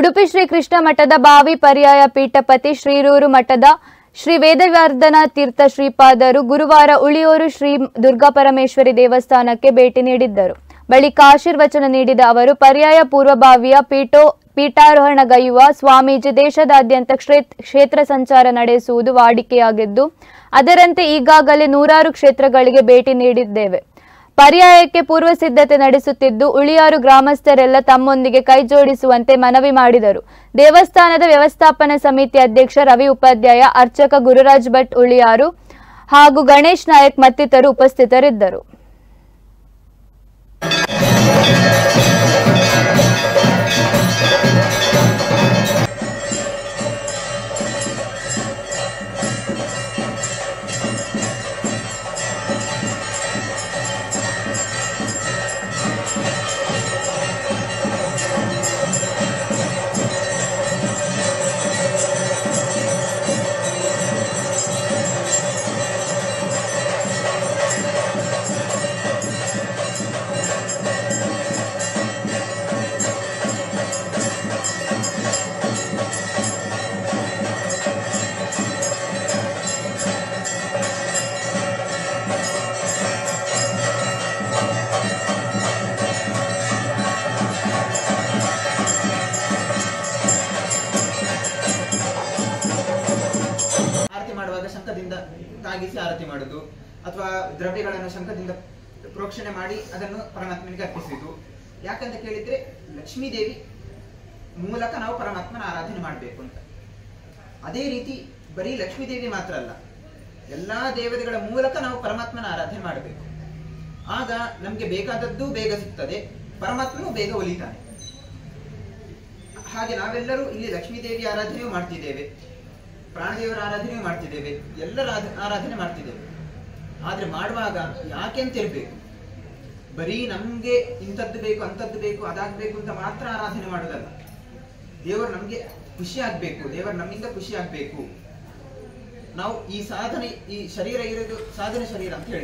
ಉಡುಪಿ ಶ್ರೀ ಕೃಷ್ಣ ಮಠದ ಭಾವಿ ಪರ್ಯಾಯ ಪೀಠಪತಿ ಶ್ರೀರೂರು ಮಠದ ಶ್ರೀ ವೇದವರ್ಧನ ತೀರ್ಥ ಶ್ರೀಪಾದರು ಗುರುವಾರ ಉಳಿಯೂರು ಶ್ರೀ ದುರ್ಗಾಪರಮೇಶ್ವರಿ ದೇವಸ್ಥಾನಕ್ಕೆ ಭೇಟಿ ನೀಡಿದ್ದರು. ಬಳಿಕ ಆಶೀರ್ವಚನ ನೀಡಿದ ಅವರು ಪರ್ಯಾಯ ಪೂರ್ವಭಾವಿಯ ಪೀಠಾರೋಹಣಗೈಯುವ ಸ್ವಾಮೀಜಿ ದೇಶದಾದ್ಯಂತ ಕ್ಷೇತ್ರ ಸಂಚಾರ ನಡೆಸುವುದು ವಾಡಿಕೆಯಾಗಿದ್ದು, ಅದರಂತೆ ಈಗಾಗಲೇ 100 ಕ್ಷೇತ್ರಗಳಿಗೆ ಭೇಟಿ ನೀಡಿದ್ದೇವೆ. ಪರ್ಯಾಯಕ್ಕೆ ಪೂರ್ವ ಸಿದ್ಧತೆ ನಡೆಸುತ್ತಿದ್ದು, ಉಳಿಯಾರು ಗ್ರಾಮಸ್ಥರೆಲ್ಲ ತಮ್ಮೊಂದಿಗೆ ಕೈ ಜೋಡಿಸುವಂತೆ ಮನವಿ ಮಾಡಿದರು. ದೇವಸ್ಥಾನದ ವ್ಯವಸ್ಥಾಪನಾ ಸಮಿತಿ ಅಧ್ಯಕ್ಷ ರವಿ ಉಪಾಧ್ಯಾಯ, ಅರ್ಚಕ ಗುರುರಾಜ್ ಭಟ್ ಉಳಿಯಾರು ಹಾಗೂ ಗಣೇಶ್ ನಾಯಕ್ ಮತ್ತಿತರರು ಉಪಸ್ಥಿತರಿದ್ದರು. ಶಂಖದಿಂದ ತಾಗಿಸಿ ಆರತಿ ಮಾಡುವುದು ಅಥವಾ ದ್ರವ್ಯಗಳನ್ನು ಶಂಖದಿಂದ ಪ್ರೋಕ್ಷಣೆ ಮಾಡಿ ಅದನ್ನು ಪರಮಾತ್ಮನಿಗೆ ಅರ್ಪಿಸುವುದು. ಯಾಕಂತ ಕೇಳಿದ್ರೆ ಲಕ್ಷ್ಮೀ ದೇವಿ ಮೂಲಕ ನಾವು ಪರಮಾತ್ಮನ ಆರಾಧನೆ ಮಾಡಬೇಕು ಅಂತ. ಅದೇ ರೀತಿ ಬರೀ ಲಕ್ಷ್ಮೀ ದೇವಿ ಮಾತ್ರ ಅಲ್ಲ, ಎಲ್ಲಾ ದೇವತೆಗಳ ಮೂಲಕ ನಾವು ಪರಮಾತ್ಮನ ಆರಾಧನೆ ಮಾಡಬೇಕು. ಆಗ ನಮ್ಗೆ ಬೇಕಾದದ್ದು ಬೇಗ ಸಿಗ್ತದೆ, ಪರಮಾತ್ಮನು ಬೇಗ ಒಲಿತಾನೆ. ಹಾಗೆ ನಾವೆಲ್ಲರೂ ಇಲ್ಲಿ ಲಕ್ಷ್ಮೀ ದೇವಿ ಆರಾಧನೆಯೂ ಮಾಡ್ತಿದ್ದೇವೆ, ಪ್ರಾಣದೇವರ ಆರಾಧನೆ ಮಾಡ್ತಿದ್ದೇವೆ, ಎಲ್ಲರ ಆರಾಧನೆ ಮಾಡ್ತಿದ್ದೇವೆ. ಆದ್ರೆ ಮಾಡುವಾಗ ಯಾಕೆ ಅಂತ ಇರ್ಬೇಕು, ಬರೀ ನಮ್ಗೆ ಇಂಥದ್ದು ಬೇಕು ಅಂತದ್ದು ಬೇಕು ಅದಾಗ್ಬೇಕು ಅಂತ ಮಾತ್ರ ಆರಾಧನೆ ಮಾಡೋದಲ್ಲ. ದೇವರು ನಮ್ಗೆ ಖುಷಿ ಆಗ್ಬೇಕು, ದೇವರು ನಮ್ಮಿಂದ ಖುಷಿ ಆಗ್ಬೇಕು. ನಾವು ಈ ಶರೀರ ಇರೋದು ಸಾಧನೆ ಶರೀರ ಅಂತ ಹೇಳಿ